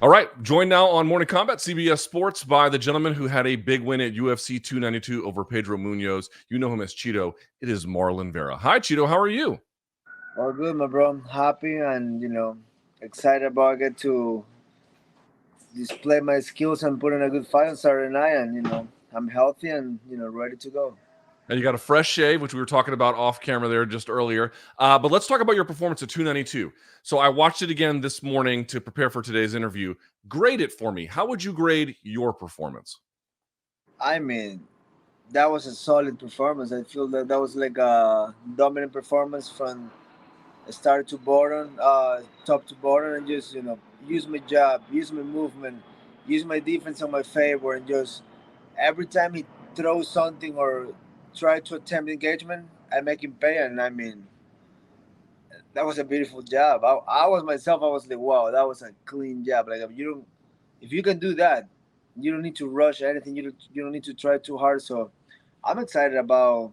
All right, joined now on Morning Combat, CBS Sports, by the gentleman who had a big win at UFC 292 over Pedro Munhoz. You know him as Chito. It is Marlon Vera. Hi, Chito. How are you? All good, my bro. Happy and excited about get to display my skills and put in a good fight on Saturday night. And I'm healthy and ready to go. And you got a fresh shave, which we were talking about off camera there just earlier. But let's talk about your performance at 292. So I watched it again this morning to prepare for today's interview. Grade it for me. How would you grade your performance? I mean, that was a solid performance. I feel that was like a dominant performance from start to bottom, top to bottom, and just use my jab, use my movement, use my defense on my favor, and just every time he throws something or try to attempt engagement, I make him pay. And I mean, that was a beautiful job. I was myself. I was like, wow, that was a clean job. Like if you can do that, you don't need to rush anything. You don't need to try too hard. So I'm excited about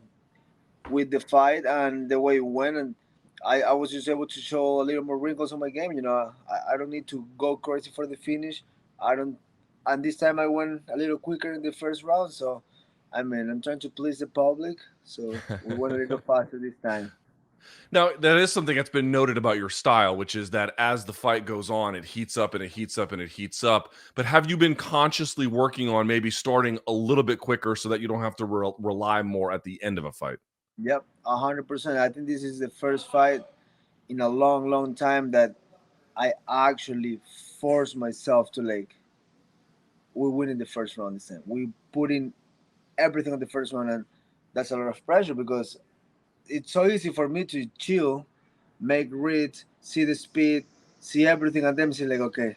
with the fight and the way it went. And I was just able to show a little more wrinkles on my game. I don't need to go crazy for the finish. I don't. And this time I went a little quicker in the first round. So I mean, I'm trying to please the public. So we went a little faster this time. Now, that is something that's been noted about your style, which is that as the fight goes on, it heats up and it heats up and it heats up. But have you been consciously working on maybe starting a little bit quicker so that you don't have to rely more at the end of a fight? Yep, 100%. I think this is the first fight in a long, long time that I actually forced myself to like. We win in the first round this time. We put in everything on the first round, and that's a lot of pressure because it's so easy for me to chill, make reads, see the speed, see everything, and then say like, okay,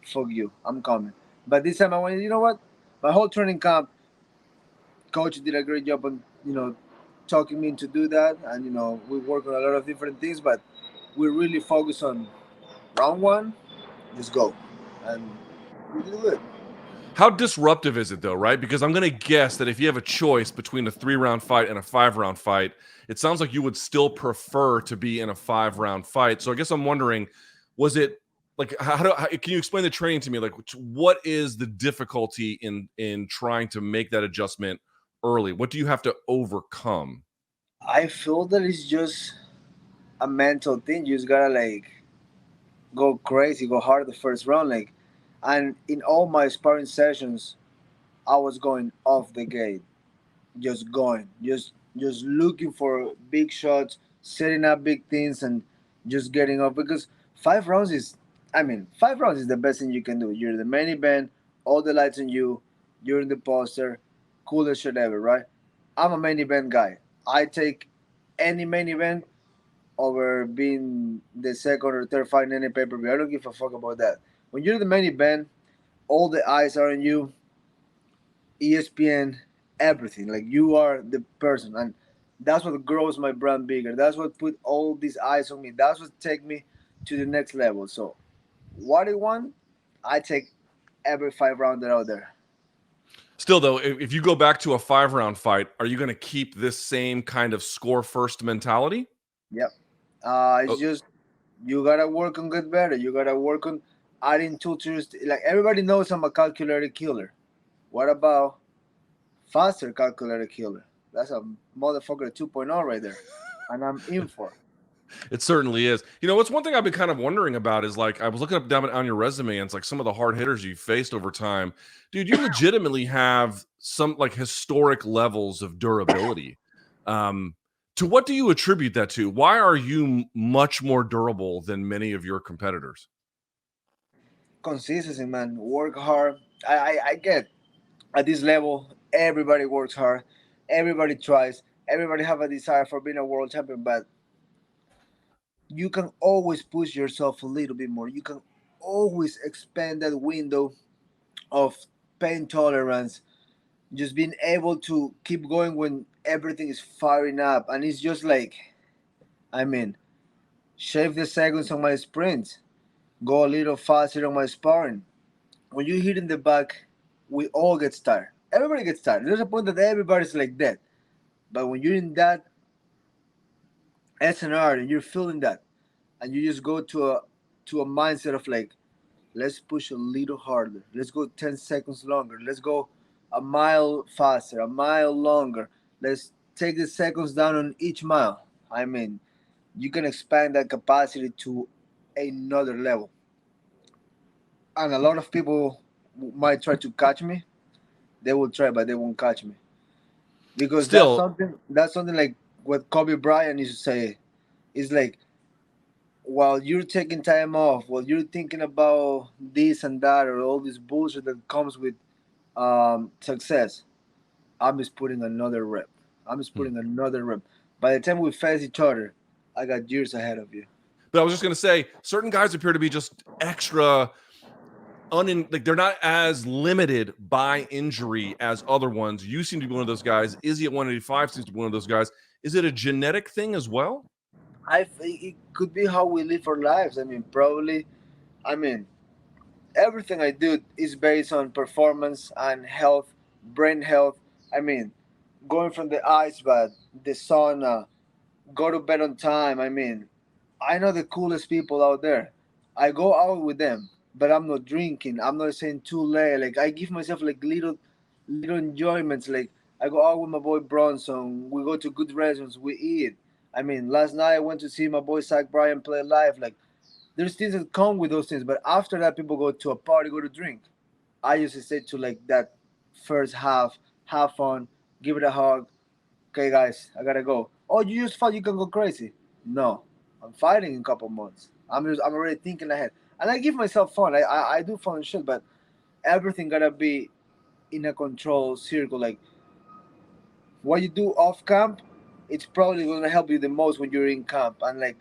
fuck you, I'm coming. But this time I went, you know what? My whole training camp, coach did a great job on talking me to do that, and we work on a lot of different things, but we really focus on round one, just go, and we did good. How disruptive is it though, right? Because I'm going to guess that if you have a choice between a 3-round fight and a 5-round fight, it sounds like you would still prefer to be in a 5-round fight. So I guess I'm wondering, was it like can you explain the training to me? Like, what is the difficulty in trying to make that adjustment early? What do you have to overcome? I feel that it's just a mental thing. You just gotta like go crazy, go hard the first round, like. And in all my sparring sessions, I was going off the gate, just going, just looking for big shots, setting up big things, and just getting up. Because 5 rounds is, I mean, 5 rounds is the best thing you can do. You're the main event, all the lights on you, you're in the poster, coolest shit ever, right? I'm a main event guy. I take any main event over being the second or third fight in any pay per view. I don't give a fuck about that. When you're the main event, all the eyes are on you. ESPN, everything. Like you are the person, and that's what grows my brand bigger. That's what put all these eyes on me. That's what take me to the next level. So, what I want, I take every 5 round out there. Still, though, if you go back to a 5-round fight, are you going to keep this same kind of score first mentality? Yep. It's Oh, just you gotta work on get better. You gotta work on adding tutors. Like everybody knows I'm a calculated killer. What about faster calculated killer? That's a motherfucker 2.0 right there, and I'm in for. it certainly is. You know, what's one thing I've been kind of wondering about is like I was looking up down on your resume and it's like some of the hard hitters you've faced over time. Dude, you legitimately have some like historic levels of durability. Um, to what do you attribute that to? Why are you much more durable than many of your competitors? Consistency, man. Work hard. I get at this level. Everybody works hard. Everybody tries. Everybody have a desire for being a world champion, but you can always push yourself a little bit more. You can always expand that window of pain tolerance. Just being able to keep going when everything is firing up, and it's just like, I mean, shave the seconds on my sprints, go a little faster on my sparring. When you hit in the back, we all get tired. Everybody gets tired. There's a point that everybody's like that. But when you're in that SNR and you're feeling that, and you just go to a mindset of like, let's push a little harder. Let's go 10 seconds longer. Let's go a mile faster, a mile longer. Let's take the seconds down on each mile. I mean, you can expand that capacity to another level. And a lot of people might try to catch me. They will try, but they won't catch me because Still, that's something like what Kobe Bryant used to say. It's like while you're taking time off, while you're thinking about this and that or all this bullshit that comes with success, I'm just putting another rep. I'm just hmm. putting another rep. By the time we face each other, I got years ahead of you. But I was just going to say, certain guys appear to be just extra like they're not as limited by injury as other ones. You seem to be one of those guys. Izzy at 185 seems to be one of those guys. Is it a genetic thing as well? It could be how we live our lives. I mean, probably. I mean, everything I do is based on performance and health, brain health. I mean, going from the ice bath, the sauna, go to bed on time. I mean, I know the coolest people out there. I go out with them, but I'm not drinking. I'm not saying too late. Like I give myself like little enjoyments. Like I go out with my boy Bronson. We go to good restaurants. We eat. I mean, last night I went to see my boy Zach Bryan play live. Like there's things that come with those things, but after that, people go to a party, go to drink. I used to say to like that first half, have fun, give it a hug. Okay, guys, I gotta go. Oh, you just thought you can go crazy? No, I'm fighting in a couple months. I'm already thinking ahead, and I give myself fun. I do fun shit, but everything gotta be in a controlled circle. Like what you do off camp, it's probably gonna help you the most when you're in camp. And like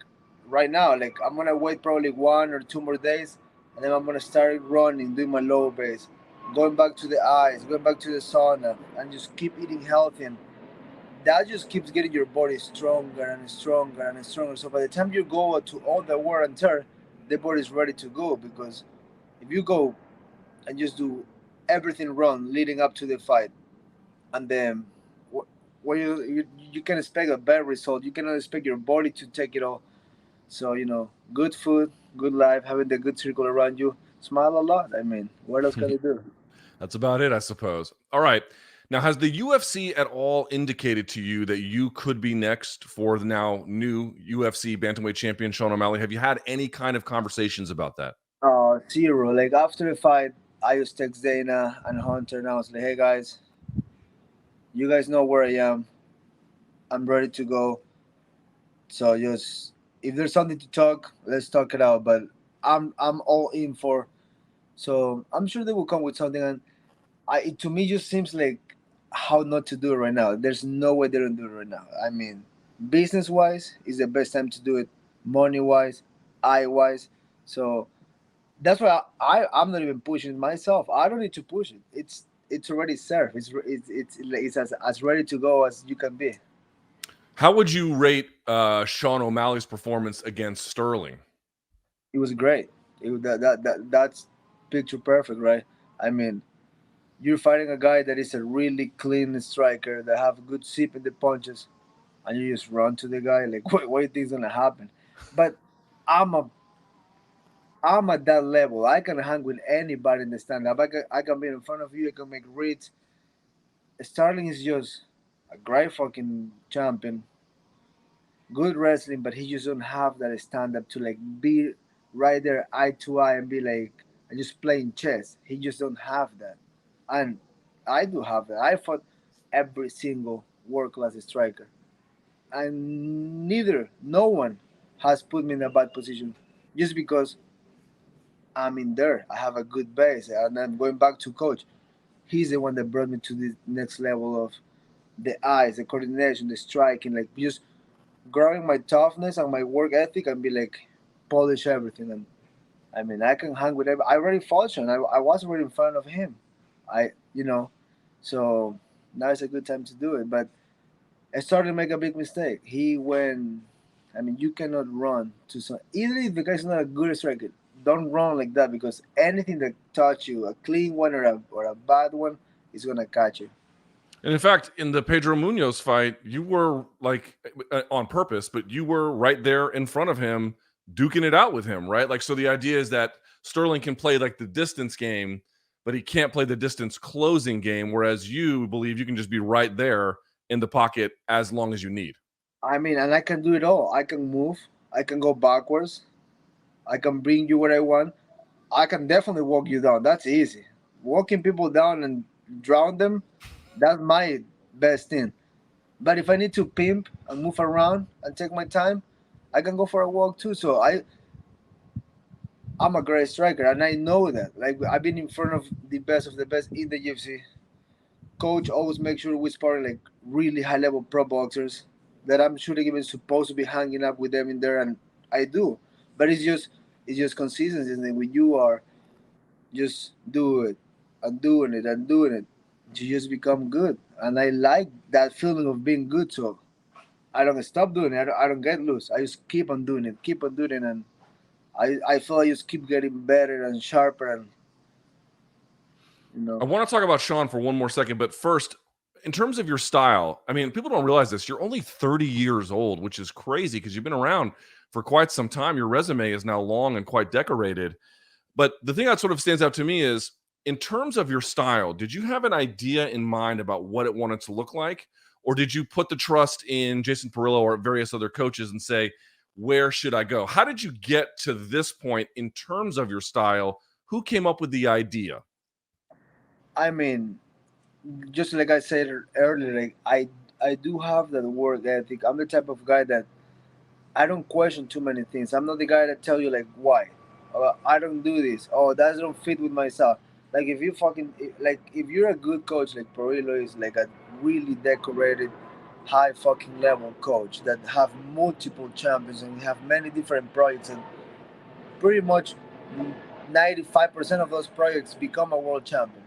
right now, like I'm gonna wait probably 1 or 2 more days, and then I'm gonna start running, doing my low base, going back to the ice, going back to the sauna, and just keep eating healthy. And that just keeps getting your body stronger and stronger and stronger. So by the time you go to all the wear and tear, the body's ready to go. Because if you go and just do everything wrong leading up to the fight, and then where you can expect a bad result. You cannot expect your body to take it all. So good food, good life, having the good circle around you. Smile a lot. I mean, what else can you do? That's about it, I suppose. All right. Now, has the UFC at all indicated to you that you could be next for the now new UFC bantamweight champion Sean O'Malley? Have you had any kind of conversations about that? Zero. Like after the fight, I just text Dana and Hunter, and I was like, "Hey guys, you guys know where I am. I'm ready to go. So just if there's something to talk, let's talk it out. But I'm all in for. So I'm sure they will come with something. And it to me just seems like how not to do it right now. There's no way they don't do it right now. I mean, business wise is the best time to do it. Money wise, eye wise. So that's why I'm not even pushing it myself. I don't need to push it. It's already served. It's as ready to go as you can be. How would you rate Sean O'Malley's performance against Sterling? It was great. That's picture perfect, right? I mean, you're fighting a guy that is a really clean striker that have good sip in the punches, and you just run to the guy like, what do you think is gonna happen? But I'm a I'm at that level. I can hang with anybody in the stand up. I can be in front of you. I can make reads. Starling is just a great fucking champion, good wrestling, but he just don't have that stand up to like be right there eye to eye and be like and just playing chess. He just don't have that, and I do have that. I fought every single world class striker, and no one has put me in a bad position just because I'm in there. I have a good base, and I'm going back to coach. He's the one that brought me to the next level of the eyes, the coordination, the striking, like just growing my toughness and my work ethic and be like polish everything. And I mean, I can hang with every. I already fought Sean. I was already in front of him. I so now it's a good time to do it. But I started to make a big mistake. He went. I mean, you cannot run to some. Even if the guy's not a good striker, don't run like that because anything that touch you, a clean one or a bad one, is gonna catch you. And in fact, in the Pedro Munhoz fight, you were like on purpose, but you were right there in front of him, duking it out with him, right? Like, so the idea is that Sterling can play like the distance game, but he can't play the distance closing game, whereas you believe you can just be right there in the pocket as long as you need. I mean, and I can do it all. I can move. I can go backwards. I can bring you where I want. I can definitely walk you down. That's easy. Walking people down and drown them, that's my best thing. But if I need to pimp and move around and take my time, I can go for a walk too. So I'm a great striker, and I know that. Like I've been in front of the best in the UFC. Coach always makes sure we spar like really high level pro boxers that I'm shouldn't even supposed to be hanging up with them in there, and I do. But it's just consistency. And when you are just do it and doing it and doing it, you just become good. And I like that feeling of being good. So I don't stop doing it. I don't get loose. I just keep on doing it, and I feel I just keep getting better and sharper, and I want to talk about Sean for one more second, but first, in terms of your style, I mean, people don't realize this. You're only 30 years old, which is crazy because you've been around for quite some time. Your resume is now long and quite decorated. But the thing that sort of stands out to me is, in terms of your style, did you have an idea in mind about what it wanted to look like? Or did you put the trust in Jason Perillo or various other coaches and say, where should I go? How did you get to this point in terms of your style? Who came up with the idea? I mean, just like I said earlier, like I do have that work ethic. I'm the type of guy that I don't question too many things. I'm not the guy that tell you like why. I don't do this. Oh, that don't fit with myself. Like if you like if you're a good coach, like Perillo is like a really decorated, high fucking level coach that have multiple champions and have many different projects, and pretty much 95% of those projects become a world champion.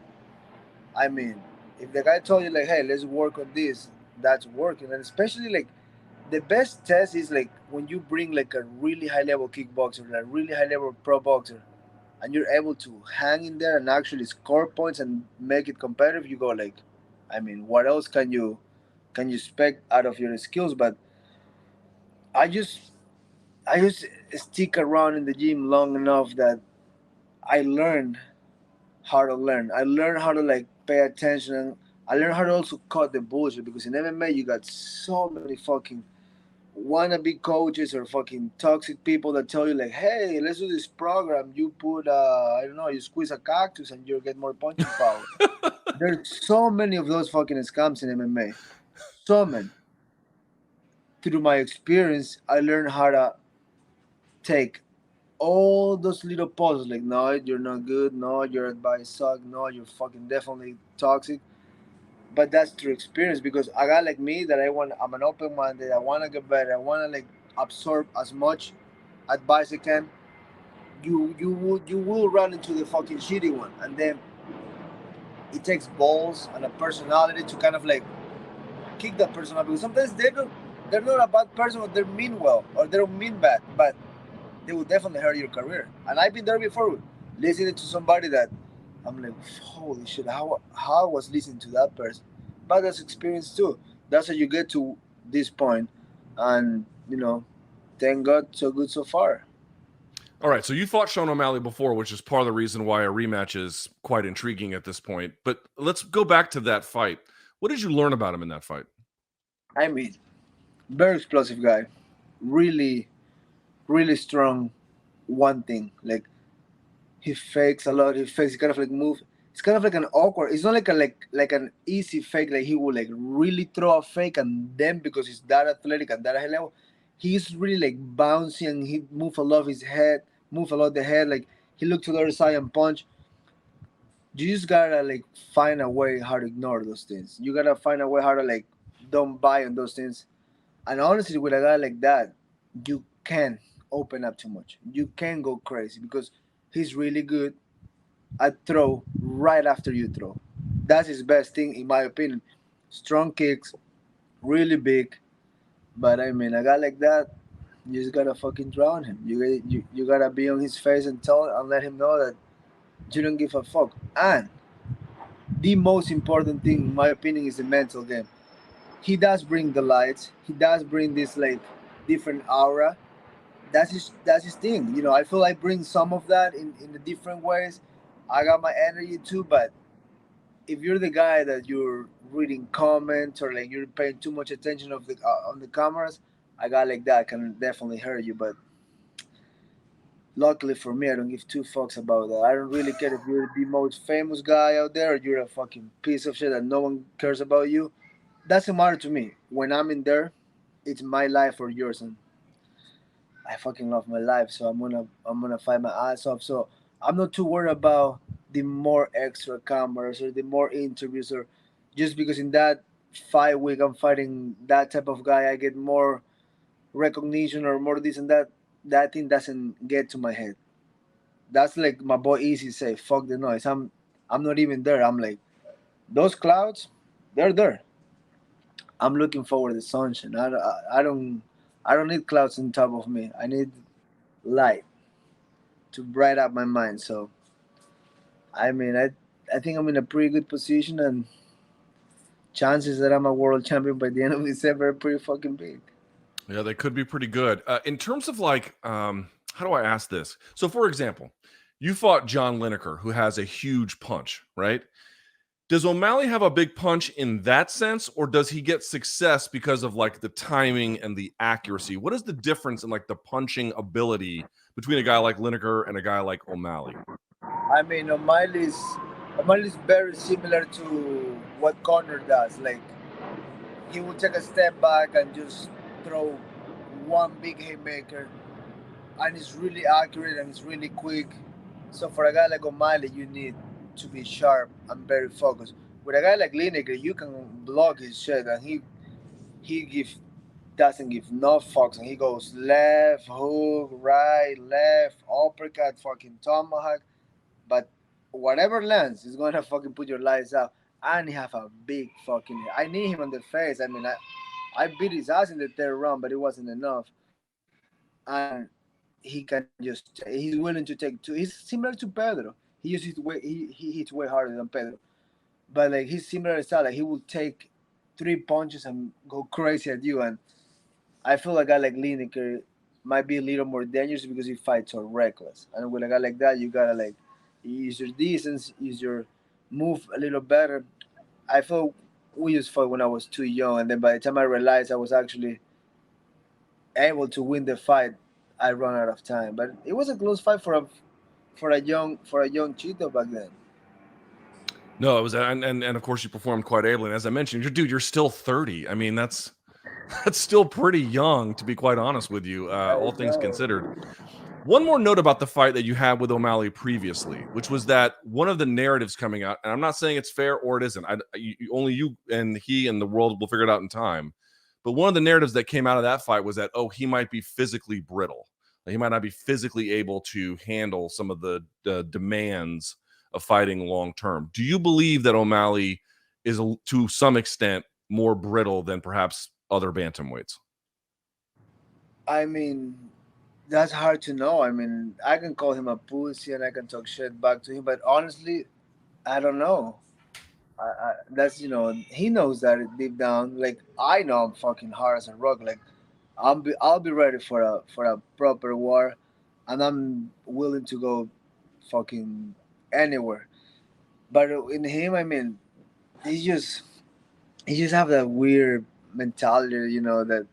I mean, if the guy told you like, hey, let's work on this, that's working, and especially like the best test is like when you bring like a really high level kickboxer, and a really high level pro boxer, and you're able to hang in there and actually score points and make it competitive. You go like, I mean, what else can you expect out of your skills? But I just I just stick around in the gym long enough that I learned how to learn. I learned how to like pay attention, and I learned how to also cut the bullshit, because in MMA you got so many fucking wannabe coaches or fucking toxic people that tell you like, hey, let's do this program. You put I don't know, you squeeze a cactus and you get more punching power. There's so many of those fucking scams in MMA. So many. Through my experience, I learned how to take all those little pauses like, no, you're not good, no, your advice suck, no, you're fucking definitely toxic. But that's through experience, because a guy like me that I'm an open minded, I wanna get better, I wanna like absorb as much advice I can. You will run into the fucking shitty one, and then it takes balls and a personality to kind of like kick that person out, because sometimes they're not a bad person, or they mean well, or they don't mean bad, but they will definitely hurt your career. And I've been there before, listening to somebody that I'm like, holy shit, how I was listening to that person. But that's experience too. That's how you get to this point, and thank God, so good so far. All right, so you fought Sean O'Malley before, which is part of the reason why a rematch is quite intriguing at this point. But let's go back to that fight. What did you learn about him in that fight? I mean, very explosive guy, really, really strong. One thing, like he fakes a lot. He fakes. He kind of like move. It's kind of like an awkward. It's not like a like an easy fake. Like he will like really throw a fake, and then because he's that athletic and that high level, he's really like bouncy, and he move a lot of his head, move a lot of the head. Like he look to the other side and punch. You just gotta like find a way how to ignore those things. You gotta find a way how to like don't buy on those things. And honestly, with a guy like that, you can open up too much. You can go crazy, because he's really good at throw right after you throw. That's his best thing, in my opinion. Strong kicks, really big. But I mean, a guy like that, you just gotta fucking drown him. You gotta be on his face and tell and let him know that you don't give a fuck. And the most important thing, in my opinion, is the mental game. He does bring the lights. He does bring this like different aura, that's his thing. You know, I feel I bring some of that in the different ways. I got my energy too, but if you're the guy that you're reading comments or like you're paying too much attention of the on the cameras, a guy like that can definitely hurt you. But luckily for me, I don't give two fucks about that. I don't really care if you're the most famous guy out there or you're a fucking piece of shit that no one cares about you. Doesn't matter to me. When I'm in there, it's my life or yours, and I fucking love my life. So I'm gonna fight my ass off. So I'm not too worried about the more extra cameras or the more interviews or just because in that fight week I'm fighting that type of guy, I get more recognition or more this and that. That thing doesn't get to my head. That's like my boy Easy say, fuck the noise. I'm not even there. I'm like those clouds, they're there. I'm looking forward to the sunshine. I don't need clouds on top of me. I need light to bright up my mind. So I mean, I think I'm in a pretty good position, and chances that I'm a world champion by the end of December are pretty fucking big. Yeah, they could be pretty good. In terms of like, how do I ask this? So, for example, you fought John Lineker, who has a huge punch, right? Does Omalley have a big punch in that sense, or does he get success because of like the timing and the accuracy? What is the difference in like the punching ability between a guy like Lineker and a guy like Omalley? I mean, O'Malley's very similar to what Connor does. Like he will take a step back and just throw one big haymaker, and it's really accurate and it's really quick. So for a guy like O'Malley, you need to be sharp and very focused. With a guy like Lineker, you can block his shit, and he give doesn't give no fucks, and he goes left hook, right, left, uppercut, fucking tomahawk. But whatever lands is gonna fucking put your lights out. And he have a big fucking. I need him on the face. I mean, I beat his ass in the third round, but it wasn't enough. And he can just. He's willing to take two. He's similar to Pedro. He uses way. He hits way harder than Pedro. But like he's similar style. Like he will take three punches and go crazy at you. And I feel like a guy like Lineker might be a little more dangerous because he fights so reckless. And with a guy like that, you gotta like use your distance, use your move a little better. I feel we just fought when I was too young, and then by the time I realized I was actually able to win the fight, I run out of time. But it was a close fight for a young Cheeto back then. No, it was, and of course you performed quite ably. And as I mentioned, you're still 30. I mean, that's that's still pretty young, to be quite honest with you, all I things considered. know. One more note about the fight that you had with Omalley previously, which was that one of the narratives coming out, and I'm not saying it's fair or it isn't. Only you and he and the world will figure it out in time. But one of the narratives that came out of that fight was that, oh, he might be physically brittle. Like, he might not be physically able to handle some of the demands of fighting long term. Do you believe that Omalley is, to some extent, more brittle than perhaps other bantamweights? I mean, that's hard to know. I mean, I can call him a pussy and I can talk shit back to him, but honestly, I don't know. That's he knows that deep down. Like I know I'm fucking hard as a rock. Like I'll be ready for a proper war, and I'm willing to go fucking anywhere. But in him, I mean, he just he just have that weird mentality, that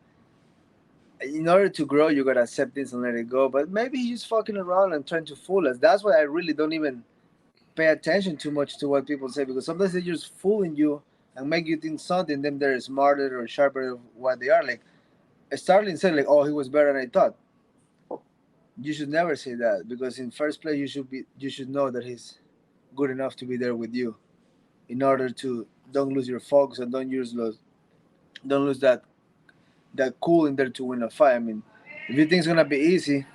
in order to grow, you gotta accept this and let it go. But maybe he's just fucking around and trying to fool us. That's why I really don't even pay attention too much to what people say because sometimes they're just fooling you and make you think something. Then they're smarter or sharper of what they are. Like Starling said, like, "Oh, he was better than I thought." You should never say that because in first place you should know that he's good enough to be there with you in order to don't lose your focus and don't lose that cool in there to win a fight. I mean, if you think it's gonna be easy,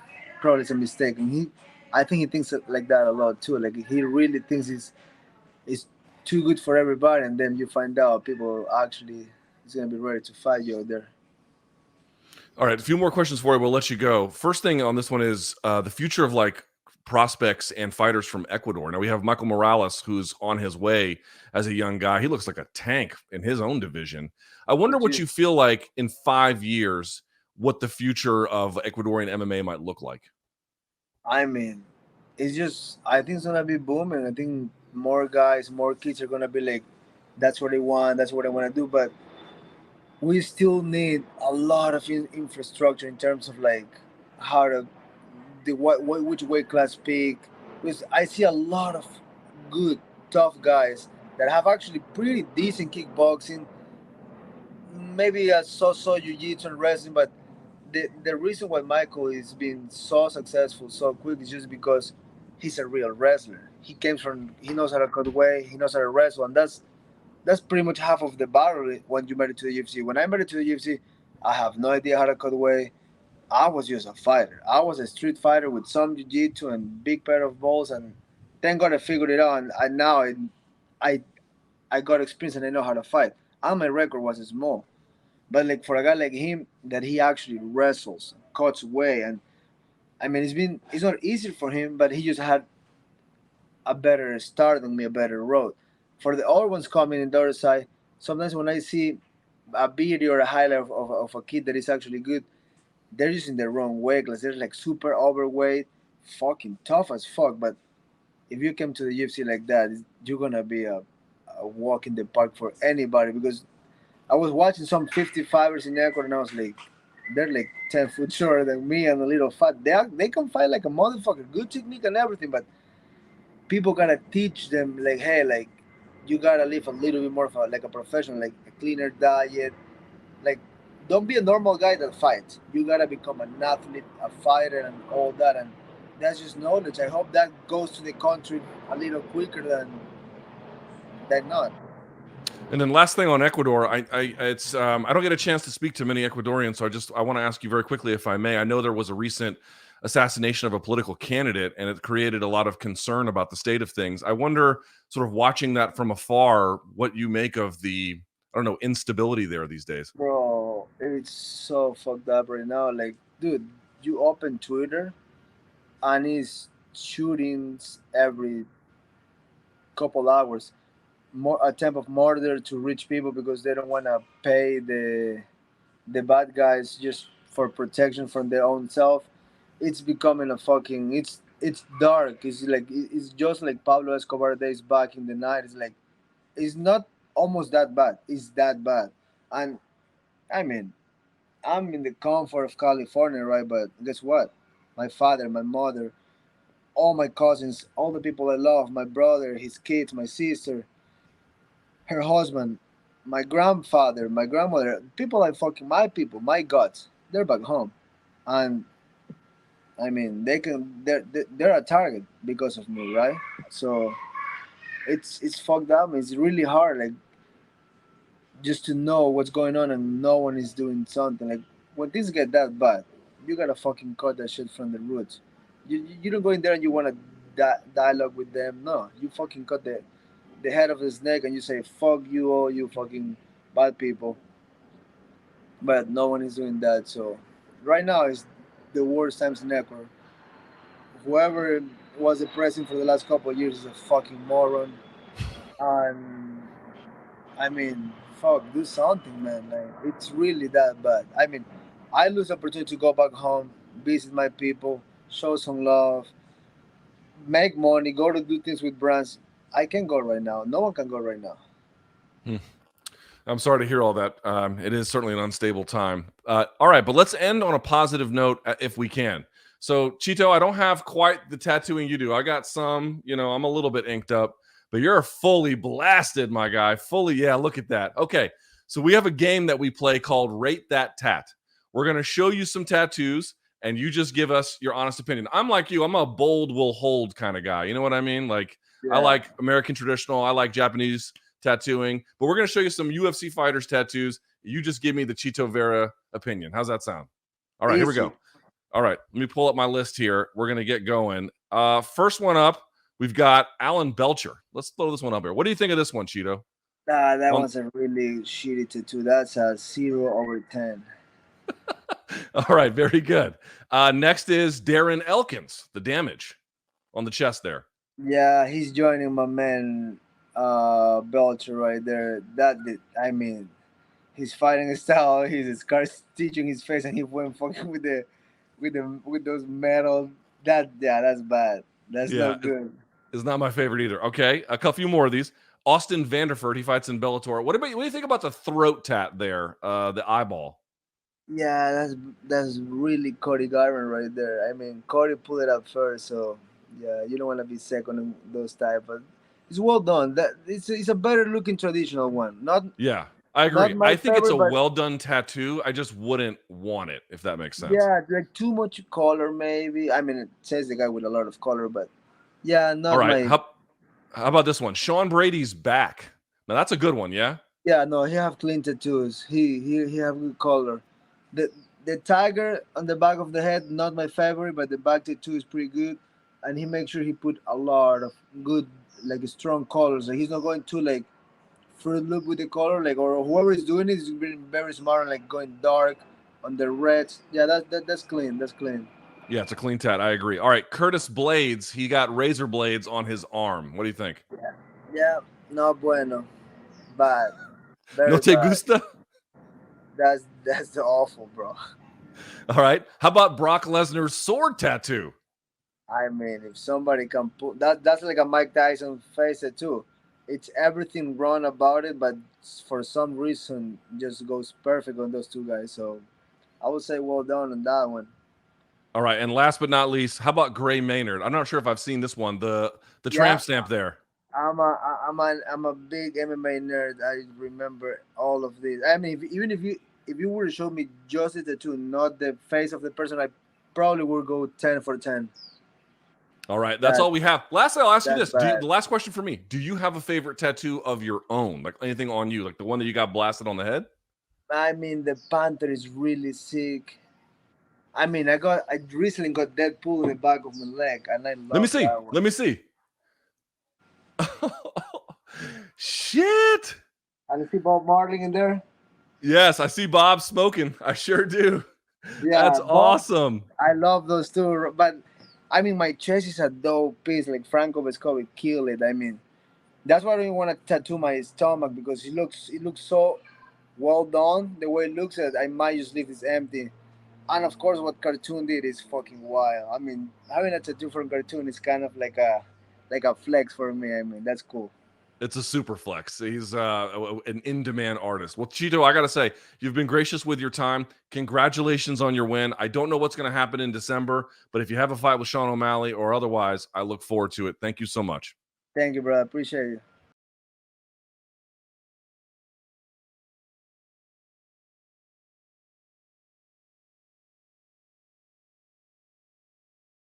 probably it's a mistake. And I think he thinks like that a lot too. Like he really thinks it's too good for everybody, and then you find out people actually is gonna be ready to fight you out there. All right, a few more questions for you. We'll let you go. First thing on this one is the future of like prospects and fighters from Ecuador. Now we have Michael Morales, who's on his way as a young guy. He looks like a tank in his own division. I wonder what Legit. you feel like in 5 years what the future of Ecuadorian MMA might look like? I mean, it's just I think it's gonna be booming. I think more guys, more kids are gonna be like, that's what they want. That's what I want to do. But we still need a lot of infrastructure in terms of like how to the what which weight class pick. Because I see a lot of good tough guys that have actually pretty decent kickboxing, maybe a so-so jiu-jitsu and wrestling, but the reason why Michael is being so successful so quick is just because he's a real wrestler. He knows how to cut weight, he knows how to wrestle, and that's pretty much half of the battle when you made it to the UFC. When I made it to the UFC, I have no idea how to cut weight. I was just a fighter. I was a street fighter with some jiu-jitsu and big pair of balls, and thank God I figured it out. And I I got experience and I know how to fight. And my record was small, but like for a guy like him, that he actually wrestles, cuts weight, and I mean it's not easy for him, but he just had a better start than me, a better road. For the other ones coming in the other side, sometimes when I see a video or a highlight of a kid that is actually good, they're using the wrong weight class. They're like super overweight, fucking tough as fuck. But if you came to the UFC like that, you're gonna be a walk in the park for anybody. Because I was watching some 55ers in Ecuador, and I was like, they're like 10 foot shorter than me and a little fat. They can fight like a motherfucker, good technique and everything, but people gotta teach them like, hey, like you gotta live a little bit more of like a professional, like a cleaner diet, like don't be a normal guy that fights. You gotta become an athlete, a fighter, and all that. And that's just knowledge. I hope that goes to the country a little quicker than not. And then last thing on Ecuador, I don't get a chance to speak to many Ecuadorians, so I want to ask you very quickly, if I may. I know there was a recent assassination of a political candidate, and it created a lot of concern about the state of things. I wonder, sort of watching that from afar, what you make of the, I don't know, instability there these days. Bro, it's so fucked up right now. Like, dude, you open Twitter and it's shootings every couple hours. More attempt of murder to rich people because they don't want to pay the bad guys just for protection from their own self. It's becoming a fucking it's dark. It's like it's just like Pablo Escobar days back in the night. It's like it's not almost that bad. It's that bad. And I mean, I'm in the comfort of California, right? But guess what? My father, my mother, all my cousins, all the people I love, my brother, his kids, my sister, her husband, my grandfather, my grandmother, people like fucking my people, my gods, they're back home, and I mean they're a target because of me, right? So it's fucked up. It's really hard, like just to know what's going on and no one is doing something. Like when things get that bad, you gotta fucking cut that shit from the roots. You don't go in there and you wanna dialogue with them. No, you fucking cut the head of his neck and you say fuck you all you fucking bad people, but no one is doing that. So right now is the worst times in Ecuador. Whoever was the president for the last couple of years is a fucking moron, and I mean fuck, do something, man. Like it's really that bad. I mean, I lose the opportunity to go back home, visit my people, show some love, make money, go to do things with brands. I can go right now. No one can go right now. Hmm. I'm sorry to hear all that. It is certainly an unstable time. All right, but let's end on a positive note if we can. So, Chito, I don't have quite the tattooing you do. I got some, I'm a little bit inked up, but you're fully blasted, my guy. Fully, yeah, look at that. Okay, so we have a game that we play called Rate That Tat. We're going to show you some tattoos, and you just give us your honest opinion. I'm like you, I'm a bold will hold kind of guy. You know what I mean? Like, I Yeah. like American traditional, I like Japanese tattooing, but we're going to show you some UFC fighters tattoos. You just give me the Chito Vera opinion. How's that sound? All right, here we Easy. go. All right, let me pull up my list here. We're going to get going. First one up, we've got Alan Belcher. Let's throw this one up here. What do you think of this one, Chito? That Um, one's a really shitty tattoo. That's a 0/10. all right, very good. Next is Darren Elkins, the damage on the chest there. Yeah, he's joining my man Belcher right there. I mean, his fighting style, his scar stitching his face, and he went fucking with those metal. That's bad. That's Yeah, not good. it's not my favorite either. Okay, a few more of these. Austin Vanderford, he fights in Bellator. What do you think about the throat tat there? The eyeball. Yeah, that's really Cody Garvin right there. I mean, Cody pulled it up first, so yeah, you don't want to be second in those type, but it's well done. That it's a better looking traditional one. Yeah, I Not agree. my I think it's favorite, a but well done tattoo. I just wouldn't want it, if that makes sense. yeah, like too much color maybe. I mean, it says the guy with a lot of color, but yeah, All not right. my. How about this one? Sean Brady's back. Now that's a good one, yeah? Yeah, no, he have clean tattoos. He have good color. The the tiger on the back of the head, not my favorite, but the back tattoo is pretty good. And he makes sure he put a lot of good, like strong colors. Like he's not going too like Fruit Loop with the color, like or whoever is doing it is being very smart and like going dark on the reds. Yeah, that's clean. That's clean. Yeah, it's a clean tat. I agree. All right, Curtis Blades, he got razor blades on his arm. What do you think? Yeah, yeah, no bueno, bad, No very te bad. gusta? That's awful, bro. All right. How about Brock Lesnar's sword tattoo? I mean, if somebody can put that's like a Mike Tyson face tattoo. It's everything wrong about it, but for some reason, just goes perfect on those two guys. So I would say well done on that one. All right, and last but not least, how about Gray Maynard? I'm not sure if I've seen this one. The Yeah, tramp stamp there. I'm a big MMA nerd. I remember all of this. I mean, even if you would have showed me just the tattoo, not the face of the person, I probably would go 10 for 10. All right, that's That all we have. Lastly, I'll ask you that's this: bad. the last question for me? Do you have a favorite tattoo of your own, like anything on you, like the one that you got blasted on the head? I mean, the Panther is really sick. I mean, I recently got Deadpool in the back of my leg, and I Let me love see. that one. Let me see. Shit. And you see Bob Marley in there? Yes, I see Bob smoking. I sure do. Yeah, That's Bob. awesome. I love those two, but I mean, my chest is a dope piece. Like Franco Vescovi killed it. I mean, that's why I don't want to tattoo my stomach because it looks so well done. The way it looks, I might just leave this empty. And of course, what cartoon did is fucking wild. I mean, having a tattoo from cartoon is kind of like a flex for me. I mean, that's cool. It's a super flex. He's an in-demand artist. Well, Chito, I got to say, you've been gracious with your time. Congratulations on your win. I don't know what's going to happen in December, but if you have a fight with Sean O'Malley or otherwise, I look forward to it. Thank you so much. Thank you, bro. I appreciate you.